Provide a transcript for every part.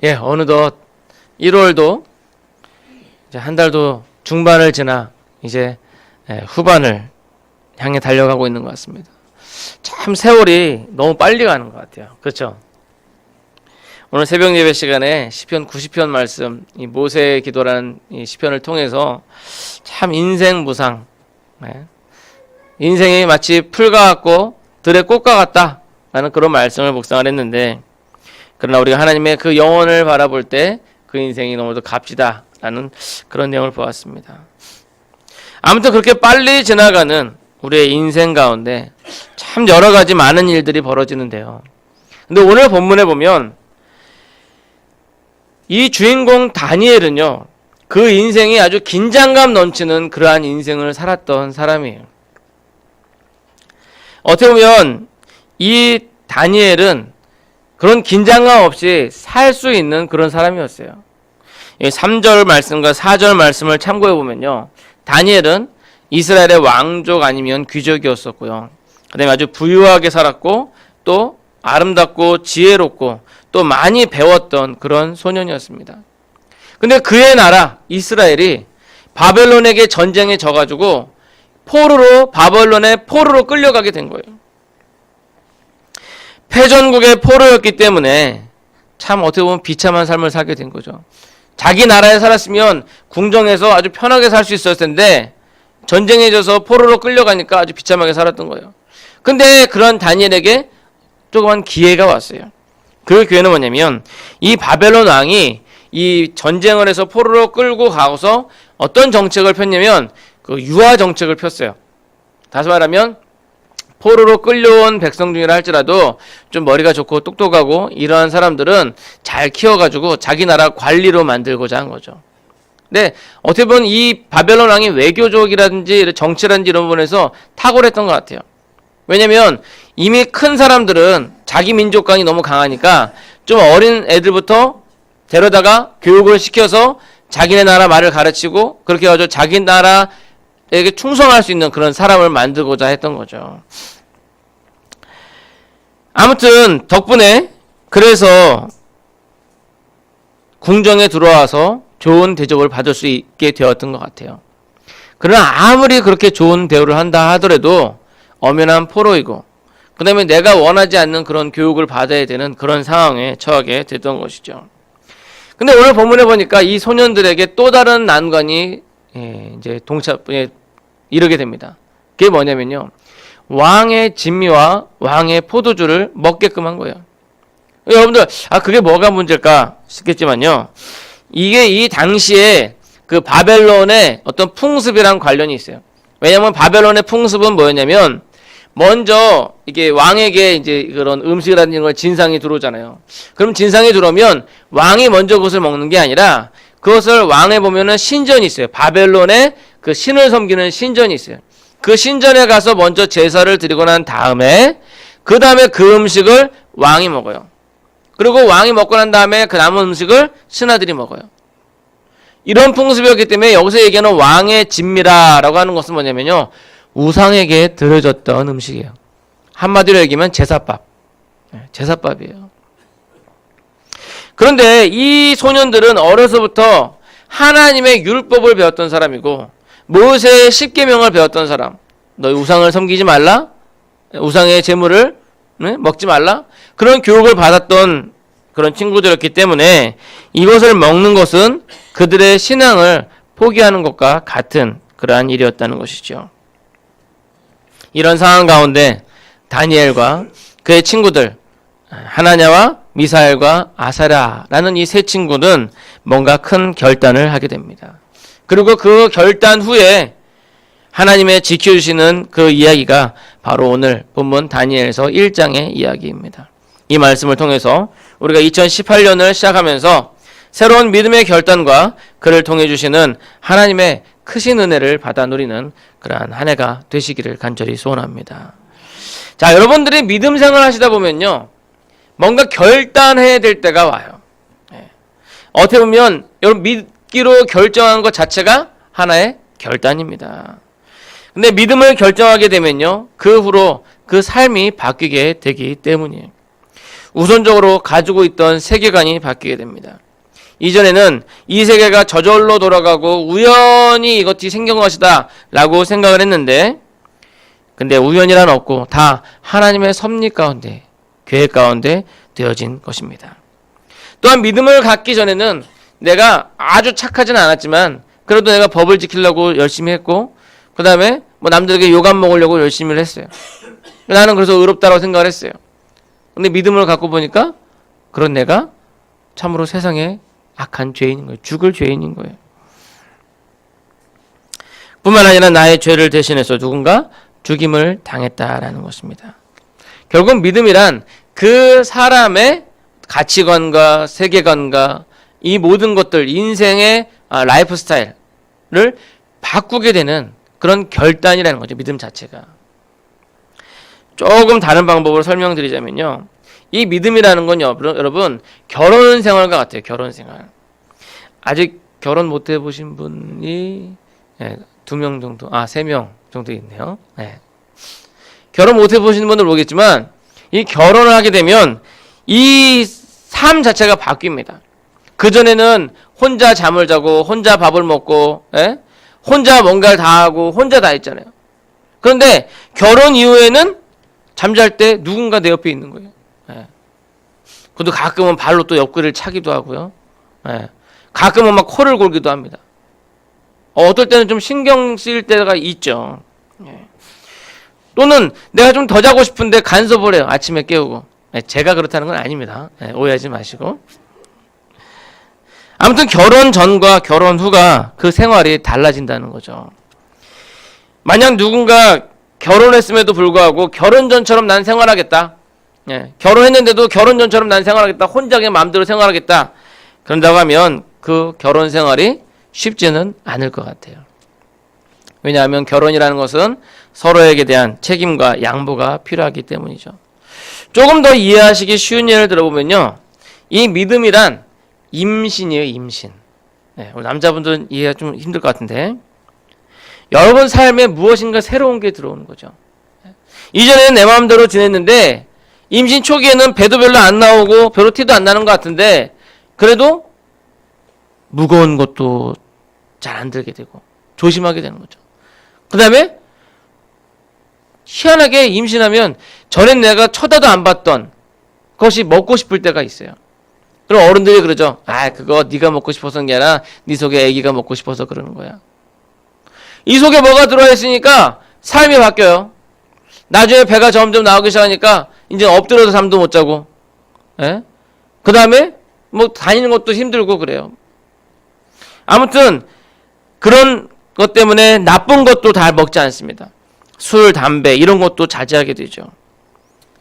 어느덧 1월도 이제 한 달도 중반을 지나 이제 후반을 향해 달려가고 있는 것 같습니다. 참 세월이 너무 빨리 가는 것 같아요. 그렇죠? 오늘 새벽 예배 시간에 시편 90편 말씀, 이 모세의 기도라는 이 시편을 통해서 참 인생 무상, 인생이 마치 풀과 같고 들의 꽃과 같다라는 그런 말씀을 묵상을 했는데, 그러나 우리가 하나님의 그 영혼을 바라볼 때 그 인생이 너무도 값지다라는 그런 내용을 보았습니다. 아무튼 그렇게 빨리 지나가는 우리의 인생 가운데 참 여러 가지 많은 일들이 벌어지는데요. 근데 오늘 본문에 보면 이 주인공 다니엘은요, 그 인생이 아주 긴장감 넘치는 그러한 인생을 살았던 사람이에요. 어떻게 보면 이 다니엘은 그런 긴장감 없이 살 수 있는 그런 사람이었어요. 3절 말씀과 4절 말씀을 참고해 보면요, 다니엘은 이스라엘의 왕족 아니면 귀족이었었고요. 그 다음에 아주 부유하게 살았고 또 아름답고 지혜롭고 또 많이 배웠던 그런 소년이었습니다. 근데 그의 나라 이스라엘이 바벨론에게 전쟁에 져가지고 바벨론의 포로로 끌려가게 된 거예요. 패전국의 포로였기 때문에 참 어떻게 보면 비참한 삶을 살게 된 거죠. 자기 나라에 살았으면 궁정에서 아주 편하게 살 수 있었을 텐데 전쟁에 져서 포로로 끌려가니까 아주 비참하게 살았던 거예요. 근데 그런 다니엘에게 조그만 기회가 왔어요. 그 기회는 뭐냐면 이 바벨론 왕이 이 전쟁을 해서 포로로 끌고 가고서 어떤 정책을 폈냐면 그 유아 정책을 폈어요. 다시 말하면 포로로 끌려온 백성 중이라 할지라도 좀 머리가 좋고 똑똑하고 이러한 사람들은 잘 키워가지고 자기 나라 관리로 만들고자 한 거죠. 근데 어떻게 보면 이 바벨론 왕이 외교적이라든지 정치라든지 이런 부분에서 탁월했던 것 같아요. 왜냐면 이미 큰 사람들은 자기 민족관이 너무 강하니까 좀 어린 애들부터 데려다가 교육을 시켜서 자기네 나라 말을 가르치고 그렇게 해가지고 자기 나라에게 충성할 수 있는 그런 사람을 만들고자 했던 거죠. 아무튼 덕분에 그래서 궁정에 들어와서 좋은 대접을 받을 수 있게 되었던 것 같아요. 그러나 아무리 그렇게 좋은 대우를 한다 하더라도 엄연한 포로이고 그 다음에 내가 원하지 않는 그런 교육을 받아야 되는 그런 상황에 처하게 됐던 것이죠. 근데 오늘 본문에 보니까 이 소년들에게 또 다른 난관이 이제 이르게 됩니다. 그게 뭐냐면요, 왕의 진미와 왕의 포도주를 먹게끔 한 거예요. 여러분들 그게 뭐가 문제일까 싶겠지만요, 이게 이 당시에 그 바벨론의 어떤 풍습이랑 관련이 있어요. 왜냐하면 바벨론의 풍습은 뭐였냐면 먼저 이게 왕에게 이제 그런 음식이라는 걸 진상이 들어오잖아요. 그럼 진상이 들어오면 왕이 먼저 그것을 먹는 게 아니라 그것을 왕에 보면은 신전이 있어요. 바벨론에 그 신을 섬기는 신전이 있어요. 그 신전에 가서 먼저 제사를 드리고 난 다음에 그 다음에 그 음식을 왕이 먹어요. 그리고 왕이 먹고 난 다음에 그 남은 음식을 신하들이 먹어요. 이런 풍습이었기 때문에 여기서 얘기하는 왕의 진미라라고 하는 것은 뭐냐면요, 우상에게 드려졌던 음식이에요. 한마디로 얘기하면 제사밥. 제사밥이에요. 그런데 이 소년들은 어려서부터 하나님의 율법을 배웠던 사람이고 모세의 십계명을 배웠던 사람. 너희 우상을 섬기지 말라, 우상의 제물을 먹지 말라, 그런 교육을 받았던 그런 친구들이었기 때문에 이것을 먹는 것은 그들의 신앙을 포기하는 것과 같은 그러한 일이었다는 것이죠. 이런 상황 가운데 다니엘과 그의 친구들 하나냐와 미사엘과 아사랴라는 이 세 친구는 뭔가 큰 결단을 하게 됩니다. 그리고 그 결단 후에 하나님의 지켜주시는 그 이야기가 바로 오늘 본문 다니엘서 1장의 이야기입니다. 이 말씀을 통해서 우리가 2018년을 시작하면서 새로운 믿음의 결단과 그를 통해 주시는 하나님의 크신 은혜를 받아 누리는 그러한 한 해가 되시기를 간절히 소원합니다. 자, 여러분들이 믿음 생활 하시다 보면요, 뭔가 결단해야 될 때가 와요. 어떻게 보면 여러분 믿기로 결정한 것 자체가 하나의 결단입니다. 근데 믿음을 결정하게 되면요, 그 후로 그 삶이 바뀌게 되기 때문이에요. 우선적으로 가지고 있던 세계관이 바뀌게 됩니다. 이전에는 이 세계가 저절로 돌아가고 우연히 이것이 생긴 것이다 라고 생각을 했는데, 근데 우연이란 없고 다 하나님의 섭리 가운데, 계획 가운데 되어진 것입니다. 또한 믿음을 갖기 전에는 내가 아주 착하진 않았지만 그래도 내가 법을 지키려고 열심히 했고, 그 다음에 뭐 남들에게 욕 안 먹으려고 열심히 했어요. 나는 그래서 의롭다고 생각을 했어요. 근데 믿음을 갖고 보니까 그런 내가 참으로 세상에 악한 죄인인 거예요. 죽을 죄인인 거예요. 뿐만 아니라 나의 죄를 대신해서 누군가 죽임을 당했다라는 것입니다. 결국 믿음이란 그 사람의 가치관과 세계관과 이 모든 것들, 인생의 라이프 스타일을 바꾸게 되는 그런 결단이라는 거죠. 믿음 자체가. 조금 다른 방법으로 설명드리자면요, 이 믿음이라는 건요, 여러분, 결혼 생활과 같아요. 결혼 생활. 아직 결혼 못 해보신 분이 2명 정도, 3명 정도 있네요. 결혼 못 해보신 분들 모르겠지만, 이 결혼을 하게 되면 이 삶 자체가 바뀝니다. 그전에는 혼자 잠을 자고 혼자 밥을 먹고 혼자 뭔가를 다 하고 혼자 다 했잖아요. 그런데 결혼 이후에는 잠잘 때 누군가 내 옆에 있는 거예요. 그것도 가끔은 발로 또 옆구리를 차기도 하고요. 가끔은 막 코를 골기도 합니다. 어떨 때는 좀 신경 쓰일 때가 있죠. 또는 내가 좀 더 자고 싶은데 간섭을 해요. 아침에 깨우고. 제가 그렇다는 건 아닙니다. 오해하지 마시고. 아무튼 결혼 전과 결혼 후가 그 생활이 달라진다는 거죠. 만약 누군가 결혼했음에도 불구하고 결혼 전처럼 난 생활하겠다. 결혼했는데도 결혼 전처럼 난 생활하겠다. 혼자 그냥 마음대로 생활하겠다. 그런다고 하면 그 결혼 생활이 쉽지는 않을 것 같아요. 왜냐하면 결혼이라는 것은 서로에게 대한 책임과 양보가 필요하기 때문이죠. 조금 더 이해하시기 쉬운 예를 들어보면요, 이 믿음이란 임신이에요. 임신. 우리 남자분들은 이해가 좀 힘들 것 같은데, 여러분 삶에 무엇인가 새로운 게 들어오는 거죠. 이전에는 내 마음대로 지냈는데 임신 초기에는 배도 별로 안 나오고 별로 티도 안 나는 것 같은데, 그래도 무거운 것도 잘 안 들게 되고 조심하게 되는 거죠. 그 다음에 희한하게 임신하면 전엔 내가 쳐다도 안 봤던 것이 먹고 싶을 때가 있어요. 그럼 어른들이 그러죠. 그거 네가 먹고 싶어서 그런 게 아니라 네 속에 아기가 먹고 싶어서 그러는 거야. 이 속에 뭐가 들어와 있으니까 삶이 바뀌어요. 나중에 배가 점점 나오기 시작하니까 이제 엎드려서 잠도 못 자고, 그 다음에 뭐 다니는 것도 힘들고 그래요. 아무튼 그런 것 때문에 나쁜 것도 다 먹지 않습니다. 술, 담배 이런 것도 자제하게 되죠.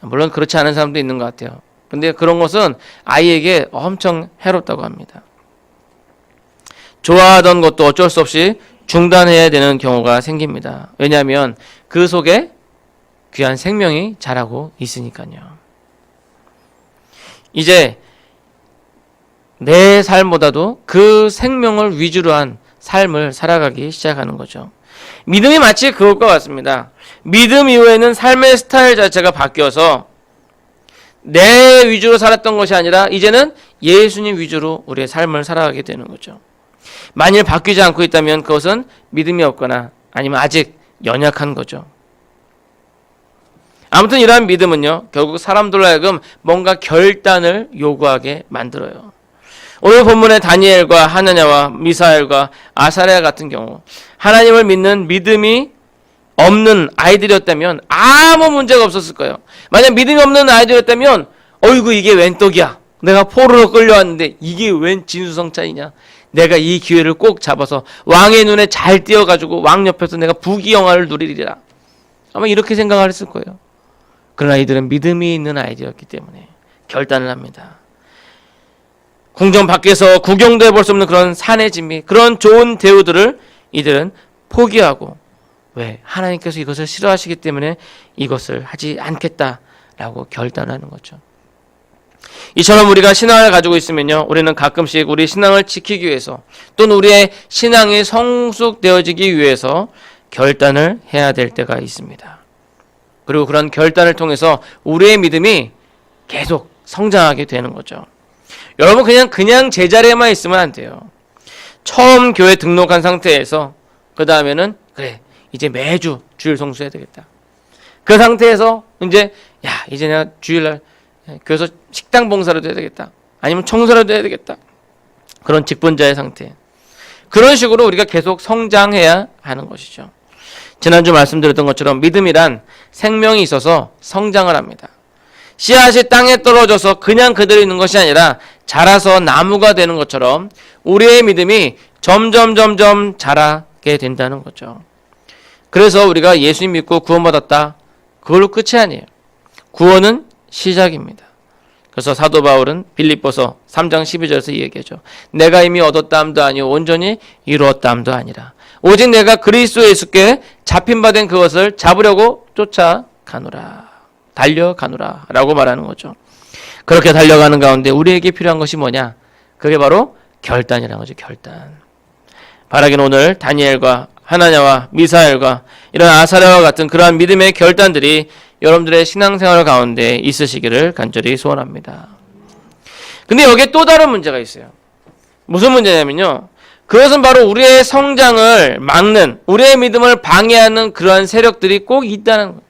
물론 그렇지 않은 사람도 있는 것 같아요. 근데 그런 것은 아이에게 엄청 해롭다고 합니다. 좋아하던 것도 어쩔 수 없이 중단해야 되는 경우가 생깁니다. 왜냐하면 그 속에 귀한 생명이 자라고 있으니까요. 이제 내 삶보다도 그 생명을 위주로 한 삶을 살아가기 시작하는 거죠. 믿음이 마치 그것과 같습니다. 믿음 이후에는 삶의 스타일 자체가 바뀌어서 내 위주로 살았던 것이 아니라 이제는 예수님 위주로 우리의 삶을 살아가게 되는 거죠. 만일 바뀌지 않고 있다면 그것은 믿음이 없거나 아니면 아직 연약한 거죠. 아무튼 이러한 믿음은요, 결국 사람들로 하여금 뭔가 결단을 요구하게 만들어요. 오늘 본문의 다니엘과 하나냐와 미사엘과 아사랴 같은 경우 하나님을 믿는 믿음이 없는 아이들이었다면 아무 문제가 없었을 거예요. 만약 믿음이 없는 아이들이었다면 어이구 이게 웬 떡이야. 내가 포로로 끌려왔는데 이게 웬 진수성찬이냐. 내가 이 기회를 꼭 잡아서 왕의 눈에 잘 띄어가지고 왕 옆에서 내가 부귀영화를 누리리라. 아마 이렇게 생각을 했을 거예요. 그런 아이들은 믿음이 있는 아이들이었기 때문에 결단을 합니다. 궁전 밖에서 구경도 해볼 수 없는 그런 산의 진미, 그런 좋은 대우들을 이들은 포기하고, 왜? 하나님께서 이것을 싫어하시기 때문에 이것을 하지 않겠다라고 결단하는 거죠. 이처럼 우리가 신앙을 가지고 있으면요, 우리는 가끔씩 우리 신앙을 지키기 위해서 또는 우리의 신앙이 성숙되어지기 위해서 결단을 해야 될 때가 있습니다. 그리고 그런 결단을 통해서 우리의 믿음이 계속 성장하게 되는 거죠. 여러분 그냥 제자리에만 있으면 안 돼요. 처음 교회 등록한 상태에서 그 다음에는 그래 이제 매주 주일 성수해야 되겠다. 그 상태에서 이제 내가 주일날 교회에서 식당 봉사라도 해야 되겠다. 아니면 청소라도 해야 되겠다. 그런 직분자의 상태. 그런 식으로 우리가 계속 성장해야 하는 것이죠. 지난주 말씀드렸던 것처럼 믿음이란 생명이 있어서 성장을 합니다. 씨앗이 땅에 떨어져서 그냥 그대로 있는 것이 아니라 자라서 나무가 되는 것처럼 우리의 믿음이 점점 자라게 된다는 거죠. 그래서 우리가 예수님 믿고 구원받았다. 그걸로 끝이 아니에요. 구원은 시작입니다. 그래서 사도 바울은 빌립보서 3장 12절에서 이 얘기하죠. 내가 이미 얻었다함도 아니요 온전히 이루었다함도 아니라 오직 내가 그리스도 예수께 잡힌 바 된 그것을 잡으려고 쫓아가노라. 달려가노라 라고 말하는 거죠. 그렇게 달려가는 가운데 우리에게 필요한 것이 뭐냐? 그게 바로 결단이라는 거죠. 결단. 바라기는 오늘 다니엘과 하나냐와 미사엘과 이런 아사랴와 같은 그러한 믿음의 결단들이 여러분들의 신앙생활 가운데 있으시기를 간절히 소원합니다. 근데 여기에 또 다른 문제가 있어요. 무슨 문제냐면요. 그것은 바로 우리의 성장을 막는, 우리의 믿음을 방해하는 그러한 세력들이 꼭 있다는 거예요.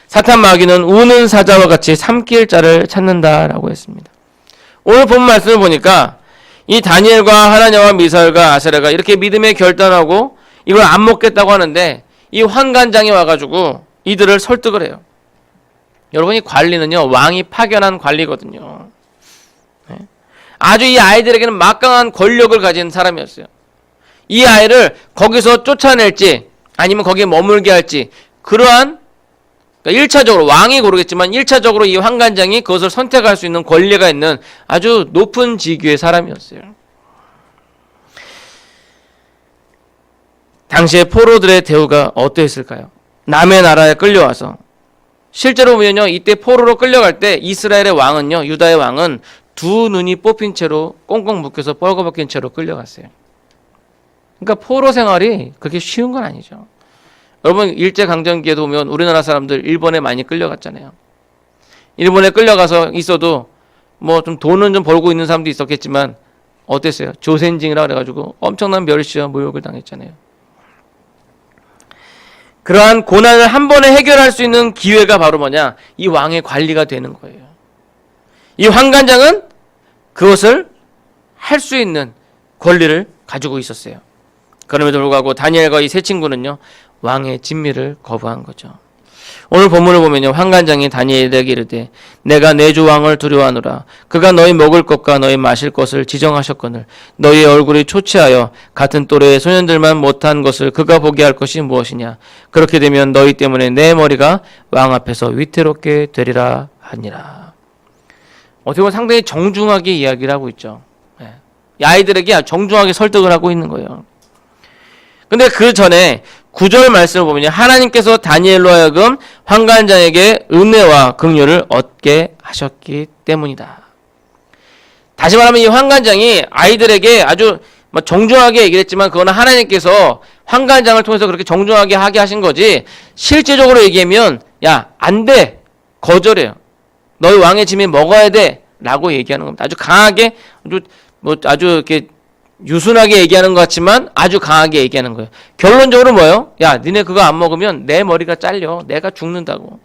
사탄 마귀는 우는 사자와 같이 삼킬 자를 찾는다라고 했습니다. 오늘 본 말씀을 보니까 이 다니엘과 하나냐와 미사엘과 아사랴가 이렇게 믿음의 결단하고 이걸 안 먹겠다고 하는데 이 환관장이 와가지고 이들을 설득을 해요. 여러분 이 관리는요 왕이 파견한 관리거든요. 아주 이 아이들에게는 막강한 권력을 가진 사람이었어요. 이 아이를 거기서 쫓아낼지 아니면 거기에 머물게 할지 그러한 1차적으로 왕이 고르겠지만 1차적으로 이 환관장이 그것을 선택할 수 있는 권리가 있는 아주 높은 직위의 사람이었어요. 당시에 포로들의 대우가 어떠했을까요? 남의 나라에 끌려와서 실제로 보면요 이때 포로로 끌려갈 때 이스라엘의 왕은요 유다의 왕은 두 눈이 뽑힌 채로 꽁꽁 묶여서 뻘거벗긴 채로 끌려갔어요. 그러니까 포로 생활이 그렇게 쉬운 건 아니죠. 여러분 일제강점기에도 보면 우리나라 사람들 일본에 많이 끌려갔잖아요. 일본에 끌려가서 있어도 뭐 좀 돈은 좀 벌고 있는 사람도 있었겠지만 어땠어요? 조센징이라 그래가지고 엄청난 멸시와 모욕을 당했잖아요. 그러한 고난을 한 번에 해결할 수 있는 기회가 바로 뭐냐? 이 왕의 관리가 되는 거예요. 이 환관장은 그것을 할 수 있는 권리를 가지고 있었어요. 그럼에도 불구하고 다니엘과 이 세 친구는요 왕의 진미를 거부한 거죠. 오늘 본문을 보면요 환관장이 다니엘에게 이르되 내가 내 주 왕을 두려워하노라. 그가 너희 먹을 것과 너희 마실 것을 지정하셨거늘 너희의 얼굴이 초췌하여 같은 또래의 소년들만 못한 것을 그가 보게 할 것이 무엇이냐. 그렇게 되면 너희 때문에 내 머리가 왕 앞에서 위태롭게 되리라 하니라. 어떻게 보면 상당히 정중하게 이야기를 하고 있죠. 이 아이들에게 정중하게 설득을 하고 있는 거예요. 근데 그 전에 9절 말씀을 보면 하나님께서 다니엘로 하여금 환관장에게 은혜와 긍휼을 얻게 하셨기 때문이다. 다시 말하면 이 환관장이 아이들에게 아주 정중하게 얘기를 했지만 그거는 하나님께서 환관장을 통해서 그렇게 정중하게 하게 하신 거지 실제적으로 얘기하면 야, 안 돼. 거절해요. 너희 왕의 짐이 먹어야 돼. 라고 얘기하는 겁니다. 아주 강하게 아주 이렇게 유순하게 얘기하는 것 같지만 아주 강하게 얘기하는 거예요. 결론적으로 뭐예요? 야, 니네 그거 안 먹으면 내 머리가 잘려. 내가 죽는다고.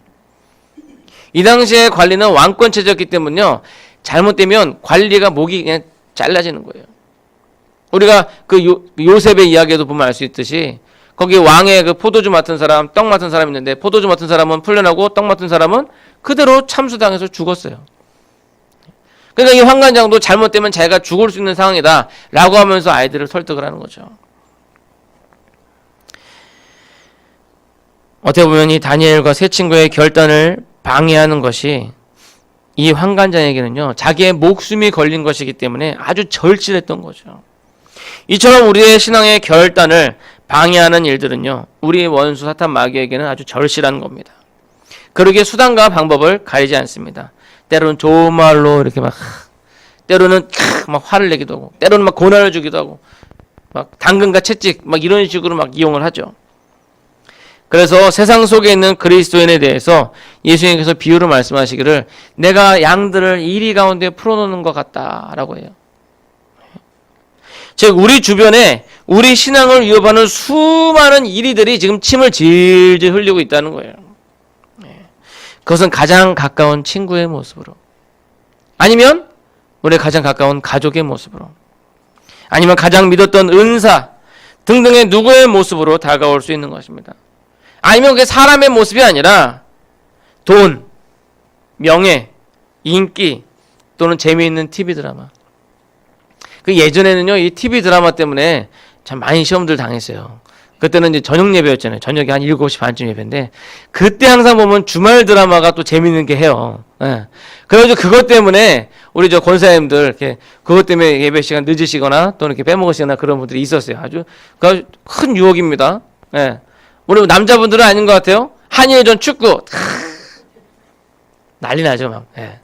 이 당시에 관리는 왕권체제였기 때문에요. 잘못되면 관리가 목이 그냥 잘라지는 거예요. 우리가 그 요셉의 이야기에도 보면 알 수 있듯이 거기 왕의 그 포도주 맡은 사람, 떡 맡은 사람이 있는데 포도주 맡은 사람은 풀려나고 떡 맡은 사람은 그대로 참수당해서 죽었어요. 그러니까 이 환관장도 잘못되면 자기가 죽을 수 있는 상황이다 라고 하면서 아이들을 설득을 하는 거죠. 어떻게 보면 이 다니엘과 세 친구의 결단을 방해하는 것이 이 환관장에게는요 자기의 목숨이 걸린 것이기 때문에 아주 절실했던 거죠. 이처럼 우리의 신앙의 결단을 방해하는 일들은요 우리의 원수 사탄 마귀에게는 아주 절실한 겁니다. 그러기에 수단과 방법을 가리지 않습니다. 때로는 좋은 말로 이렇게 때로는 막 화를 내기도 하고, 때로는 막 고난을 주기도 하고, 막 당근과 채찍, 막 이런 식으로 막 이용을 하죠. 그래서 세상 속에 있는 그리스도인에 대해서 예수님께서 비유로 말씀하시기를 내가 양들을 이리 가운데 풀어놓는 것 같다라고 해요. 즉 우리 주변에 우리 신앙을 위협하는 수많은 이리들이 지금 침을 질질 흘리고 있다는 거예요. 그것은 가장 가까운 친구의 모습으로, 아니면 우리 가장 가까운 가족의 모습으로, 아니면 가장 믿었던 은사 등등의 누구의 모습으로 다가올 수 있는 것입니다. 아니면 그게 사람의 모습이 아니라 돈, 명예, 인기 또는 재미있는 TV 드라마. 그 예전에는요, 이 TV 드라마 때문에 참 많이 시험들 당했어요. 그때는 이제 저녁 예배였잖아요. 저녁에 한 7시 반쯤 예배인데, 그때 항상 보면 주말 드라마가 또 재밌는 게 해요. 예. 그래가지고 그것 때문에 우리 저 권사님들 이렇게 그것 때문에 예배 시간 늦으시거나 또는 이렇게 빼먹으시거나 그런 분들이 있었어요. 아주 큰 유혹입니다. 예. 우리 남자분들은 아닌 것 같아요. 한일전 축구 난리 나죠, 막. 예.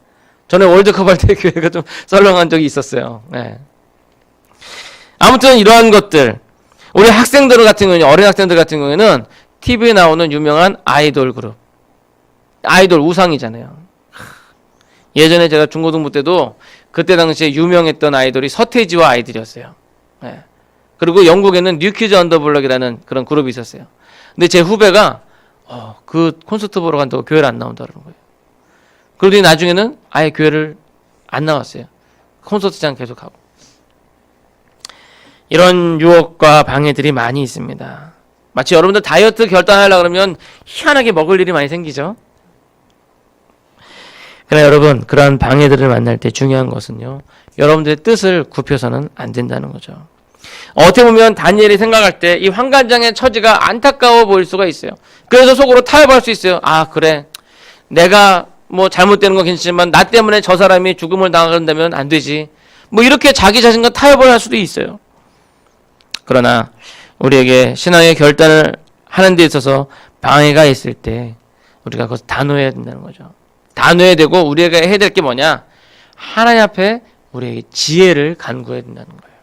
전에 월드컵 할 때 교회가 좀 썰렁한 적이 있었어요. 예. 아무튼 이러한 것들, 우리 학생들 같은 경우는, 어린 학생들 같은 경우에는 TV에 나오는 유명한 아이돌 그룹, 아이돌 우상이잖아요. 예전에 제가 중고등부 때도 그때 당시에 유명했던 아이돌이 서태지와 아이들이었어요. 예. 그리고 영국에는 뉴키즈 언더블럭이라는 그런 그룹이 있었어요. 근데 제 후배가 그 콘서트 보러 간다고 교회를 안 나온다는 거예요. 그러더니 나중에는 아예 교회를 안 나왔어요. 콘서트장 계속 하고. 이런 유혹과 방해들이 많이 있습니다. 마치 여러분들 다이어트 결단하려고 그러면 희한하게 먹을 일이 많이 생기죠. 그러나 여러분, 그러한 방해들을 만날 때 중요한 것은요, 여러분들의 뜻을 굽혀서는 안 된다는 거죠. 어떻게 보면 다니엘이 생각할 때 이 환관장의 처지가 안타까워 보일 수가 있어요. 그래서 속으로 타협할 수 있어요. 아, 그래, 내가 뭐 잘못되는 건 괜찮지만 나 때문에 저 사람이 죽음을 당한다면 안 되지, 뭐 이렇게 자기 자신과 타협을 할 수도 있어요. 그러나 우리에게 신앙의 결단을 하는 데 있어서 방해가 있을 때 우리가 그것을 단호해야 된다는 거죠. 단호해야 되고, 우리가 해야 될 게 뭐냐, 하나님 앞에 우리에게 지혜를 간구해야 된다는 거예요.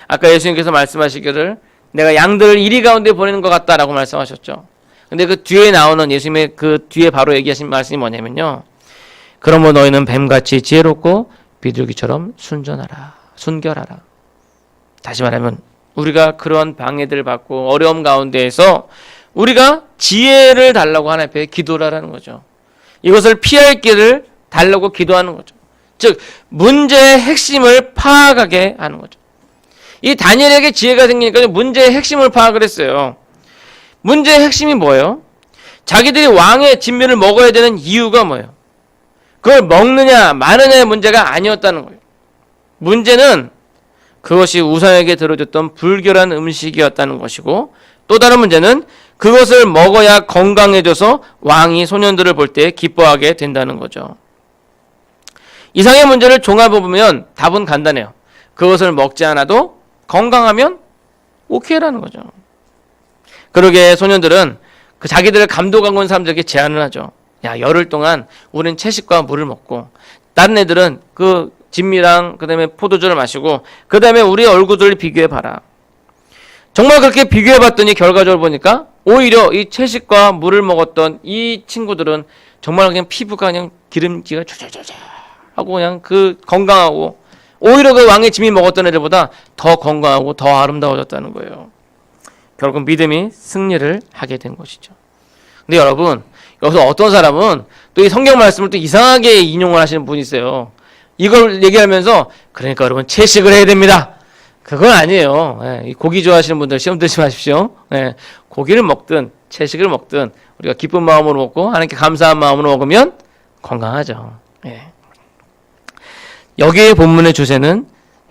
아까 예수님께서 말씀하시기를 내가 양들을 이리 가운데 보내는 것 같다라고 말씀하셨죠. 근데 그 뒤에 나오는 예수님의 그 뒤에 바로 얘기하신 말씀이 뭐냐면요, 그러므로 너희는 뱀같이 지혜롭고 비둘기처럼 순결하라. 다시 말하면 우리가 그런 방해들을 받고 어려움 가운데에서 우리가 지혜를 달라고 하나님 앞에 기도를 하라는 거죠. 이것을 피할 길을 달라고 기도하는 거죠. 즉 문제의 핵심을 파악하게 하는 거죠. 이 다니엘에게 지혜가 생기니까 문제의 핵심을 파악을 했어요. 문제의 핵심이 뭐예요? 자기들이 왕의 진미를 먹어야 되는 이유가 뭐예요? 그걸 먹느냐 마느냐의 문제가 아니었다는 거예요. 문제는 그것이 우상에게 들어줬던 불결한 음식이었다는 것이고, 또 다른 문제는 그것을 먹어야 건강해져서 왕이 소년들을 볼 때 기뻐하게 된다는 거죠. 이상의 문제를 종합해보면 답은 간단해요. 그것을 먹지 않아도 건강하면 오케이라는 거죠. 그러게 소년들은 그 자기들을 감독하고 있는 사람들에게 제안을 하죠. 야, 열흘 동안 우린 채식과 물을 먹고, 다른 애들은 그 진미랑 그 다음에 포도주를 마시고, 그 다음에 우리 얼굴들을 비교해봐라. 정말 그렇게 비교해봤더니 결과적으로 보니까 오히려 이 채식과 물을 먹었던 이 친구들은 정말 그냥 피부가 그냥 기름기가 쫙쫙쫙 하고 그냥 그 건강하고, 오히려 그 왕의 진미 먹었던 애들보다 더 건강하고 더 아름다워졌다는 거예요. 결국 믿음이 승리를 하게 된 것이죠. 근데 여러분, 여기서 어떤 사람은 또 이 성경 말씀을 또 이상하게 인용을 하시는 분이 있어요. 이걸 얘기하면서 그러니까 여러분 채식을 해야 됩니다. 그건 아니에요. 예, 고기 좋아하시는 분들 시험 들지 마십시오. 예, 고기를 먹든 채식을 먹든 우리가 기쁜 마음으로 먹고 하나님께 감사한 마음으로 먹으면 건강하죠. 예. 여기의 본문의 주제는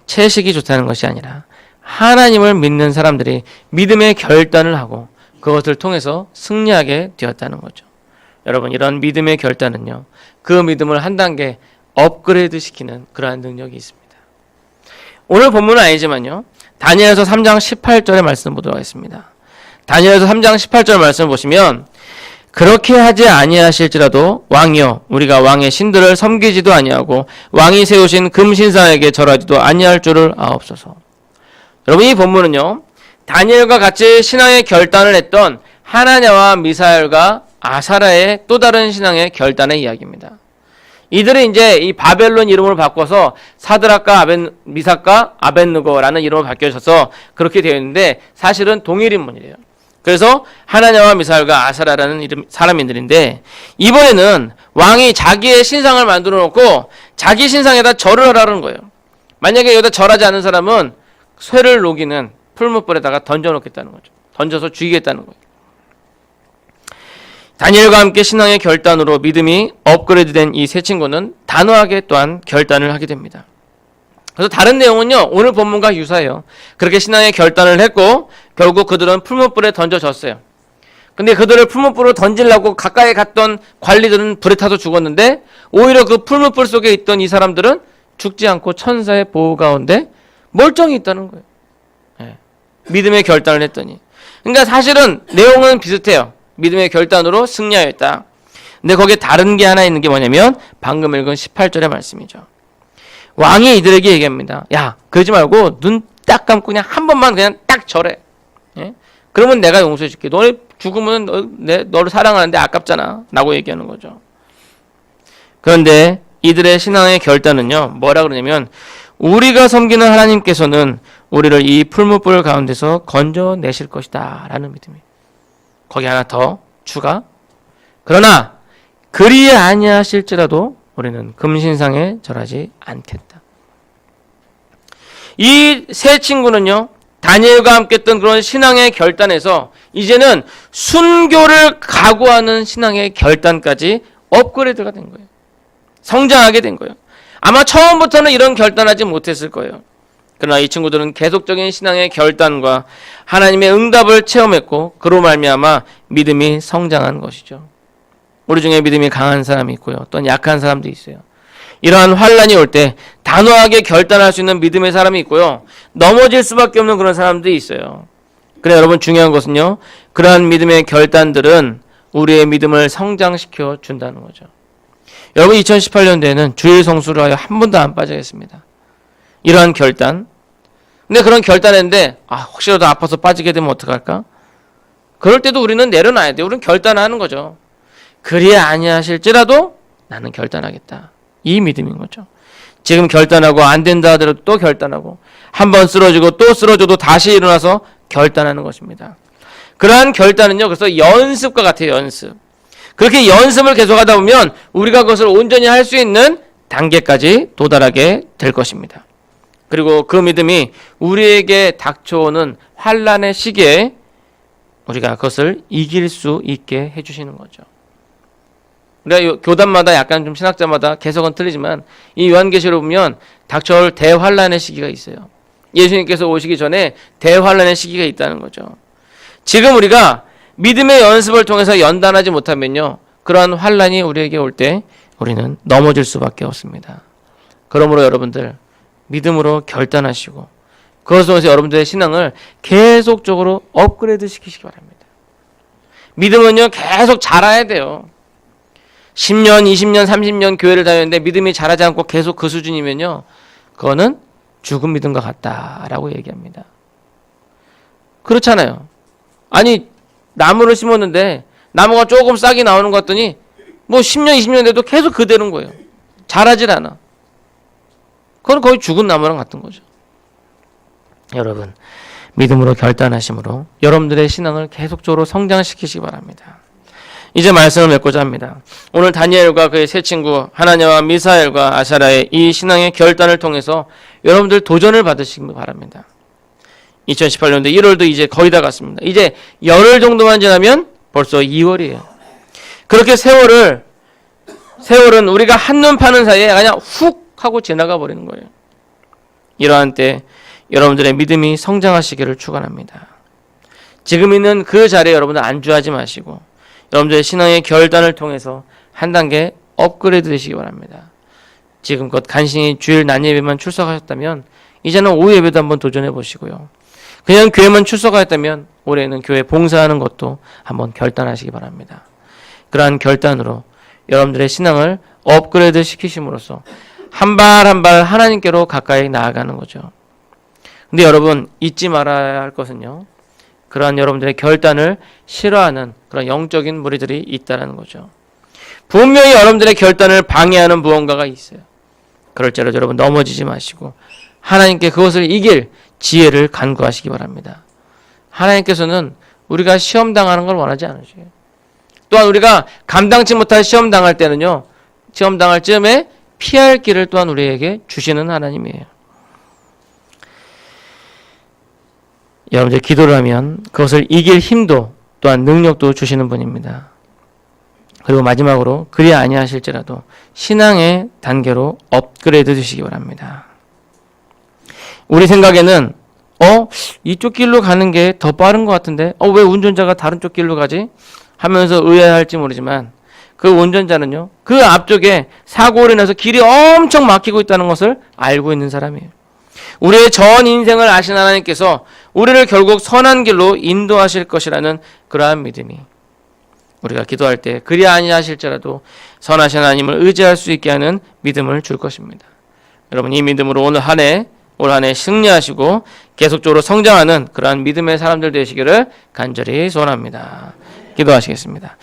채식이 좋다는 것이 아니라 하나님을 믿는 사람들이 믿음의 결단을 하고 그것을 통해서 승리하게 되었다는 거죠. 여러분, 이런 믿음의 결단은요, 그 믿음을 한 단계 업그레이드 시키는 그러한 능력이 있습니다. 오늘 본문은 아니지만요, 다니엘서 3장 18절의 말씀 보도록 하겠습니다. 다니엘서 3장 18절 말씀을 보시면, 그렇게 하지 아니하실지라도 왕이여 우리가 왕의 신들을 섬기지도 아니하고 왕이 세우신 금신상에게 절하지도 아니할 줄을 아옵소서. 여러분, 이 본문은요, 다니엘과 같이 신앙의 결단을 했던 하나냐와 미사엘과 아사라의 또 다른 신앙의 결단의 이야기입니다. 이들은 이제 이 바벨론 이름을 바꿔서 사드락과 미삭과 아벳느고라는 이름으로 바뀌어져서 그렇게 되어 있는데 사실은 동일 인물이에요. 그래서 하나냐와 미사엘과 아사라라는 이름 사람들인데 이번에는 왕이 자기의 신상을 만들어 놓고 자기 신상에다 절을 하라는 거예요. 만약에 여기다 절하지 않는 사람은 쇠를 녹이는 풀무불에다가 던져놓겠다는 거죠. 던져서 죽이겠다는 거예요. 다니엘과 함께 신앙의 결단으로 믿음이 업그레이드된 이 세 친구는 단호하게 또한 결단을 하게 됩니다. 그래서 다른 내용은요, 오늘 본문과 유사해요. 그렇게 신앙의 결단을 했고 결국 그들은 풀무불에 던져졌어요. 근데 그들을 풀무불로 던지려고 가까이 갔던 관리들은 불에 타서 죽었는데 오히려 그 풀무불 속에 있던 이 사람들은 죽지 않고 천사의 보호 가운데 멀쩡히 있다는 거예요. 네. 믿음의 결단을 했더니. 그러니까 사실은 내용은 비슷해요. 믿음의 결단으로 승리하였다. 근데 거기에 다른 게 하나 있는 게 뭐냐면 방금 읽은 18절의 말씀이죠. 왕이 이들에게 얘기합니다. 야, 그러지 말고 눈 딱 감고 그냥 한 번만 그냥 딱 절해. 예? 그러면 내가 용서해 줄게. 너네 죽으면 너를 사랑하는데 아깝잖아. 라고 얘기하는 거죠. 그런데 이들의 신앙의 결단은요, 뭐라 그러냐면 우리가 섬기는 하나님께서는 우리를 이 풀무불 가운데서 건져내실 것이다 라는 믿음이. 거기 하나 더 추가. 그러나 그리 아니하실지라도 우리는 금신상에 절하지 않겠다. 이 세 친구는요, 다니엘과 함께 했던 그런 신앙의 결단에서 이제는 순교를 각오하는 신앙의 결단까지 업그레이드가 된 거예요. 성장하게 된 거예요. 아마 처음부터는 이런 결단하지 못했을 거예요. 그러나 이 친구들은 계속적인 신앙의 결단과 하나님의 응답을 체험했고 그로 말미암아 믿음이 성장한 것이죠. 우리 중에 믿음이 강한 사람이 있고요. 또는 약한 사람도 있어요. 이러한 환란이 올 때 단호하게 결단할 수 있는 믿음의 사람이 있고요. 넘어질 수밖에 없는 그런 사람들이 있어요. 그래 여러분 중요한 것은요. 그러한 믿음의 결단들은 우리의 믿음을 성장시켜 준다는 거죠. 여러분 2018년도에는 주일 성수를 하여 한 번도 안 빠지겠습니다. 이러한 결단. 근데 그런 결단했는데 혹시라도 아파서 빠지게 되면 어떡할까? 그럴 때도 우리는 내려놔야 돼요. 우리는 결단하는 거죠. 그리 아니하실지라도 나는 결단하겠다. 이 믿음인 거죠. 지금 결단하고 안 된다 하더라도 또 결단하고 한 번 쓰러지고 또 쓰러져도 다시 일어나서 결단하는 것입니다. 그러한 결단은요. 그래서 연습과 같아요. 연습. 그렇게 연습을 계속하다 보면 우리가 그것을 온전히 할 수 있는 단계까지 도달하게 될 것입니다. 그리고 그 믿음이 우리에게 닥쳐오는 환란의 시기에 우리가 그것을 이길 수 있게 해주시는 거죠. 우리가 교단마다 약간 좀 신학자마다 개석은 틀리지만 이 요한계시록 보면 닥쳐올 대환란의 시기가 있어요. 예수님께서 오시기 전에 대환란의 시기가 있다는 거죠. 지금 우리가 믿음의 연습을 통해서 연단하지 못하면요. 그러한 환란이 우리에게 올 때 우리는 넘어질 수밖에 없습니다. 그러므로 여러분들 믿음으로 결단하시고 그것을 통해서 여러분들의 신앙을 계속적으로 업그레이드 시키시기 바랍니다. 믿음은요. 계속 자라야 돼요. 10년, 20년, 30년 교회를 다녔는데 믿음이 자라지 않고 계속 그 수준이면요. 그거는 죽은 믿음과 같다라고 얘기합니다. 그렇잖아요. 아니 나무를 심었는데 나무가 조금 싹이 나오는 것 같더니 뭐 10년, 20년 돼도 계속 그대로인 거예요. 자라질 않아. 그건 거의 죽은 나무랑 같은 거죠. 여러분, 믿음으로 결단하심으로 여러분들의 신앙을 계속적으로 성장시키시기 바랍니다. 이제 말씀을 맺고자 합니다. 오늘 다니엘과 그의 세 친구 하나냐와 미사엘과 아사라의 이 신앙의 결단을 통해서 여러분들 도전을 받으시기 바랍니다. 2018년도 1월도 이제 거의 다 갔습니다. 이제 열흘 정도만 지나면 벌써 2월이에요. 그렇게 세월은 우리가 한눈 파는 사이에 그냥 훅 하고 지나가 버리는 거예요. 이러한 때 여러분들의 믿음이 성장하시기를 축원합니다. 지금 있는 그 자리에 여러분들 안주하지 마시고 여러분들의 신앙의 결단을 통해서 한 단계 업그레이드 되시기 바랍니다. 지금껏 간신히 주일 낮 예배만 출석하셨다면 이제는 오후 예배도 한번 도전해 보시고요. 그냥 교회만 출석하였다면 올해는 교회 봉사하는 것도 한번 결단하시기 바랍니다. 그러한 결단으로 여러분들의 신앙을 업그레이드 시키심으로써 한 발 한 발 하나님께로 가까이 나아가는 거죠. 근데 여러분 잊지 말아야 할 것은요. 그러한 여러분들의 결단을 싫어하는 그런 영적인 무리들이 있다는 거죠. 분명히 여러분들의 결단을 방해하는 무언가가 있어요. 그럴지라도 여러분 넘어지지 마시고 하나님께 그것을 이길 지혜를 간구하시기 바랍니다. 하나님께서는 우리가 시험 당하는 걸 원하지 않으세요. 또한 우리가 감당치 못할 시험 당할 때는요, 시험 당할 즈음에 피할 길을 또한 우리에게 주시는 하나님이에요. 여러분들 기도를 하면 그것을 이길 힘도 또한 능력도 주시는 분입니다. 그리고 마지막으로 그리 아니하실지라도 신앙의 단계로 업그레이드 되시기 바랍니다. 우리 생각에는 이쪽 길로 가는 게 더 빠른 것 같은데 왜 운전자가 다른 쪽 길로 가지? 하면서 의아해할지 모르지만 그 운전자는요, 그 앞쪽에 사고를 내서 길이 엄청 막히고 있다는 것을 알고 있는 사람이에요. 우리의 전 인생을 아신 하나님께서 우리를 결국 선한 길로 인도하실 것이라는 그러한 믿음이 우리가 기도할 때 그리 아니하실지라도 선하신 하나님을 의지할 수 있게 하는 믿음을 줄 것입니다. 여러분, 이 믿음으로 올 한 해 승리하시고 계속적으로 성장하는 그러한 믿음의 사람들 되시기를 간절히 소원합니다. 기도하시겠습니다.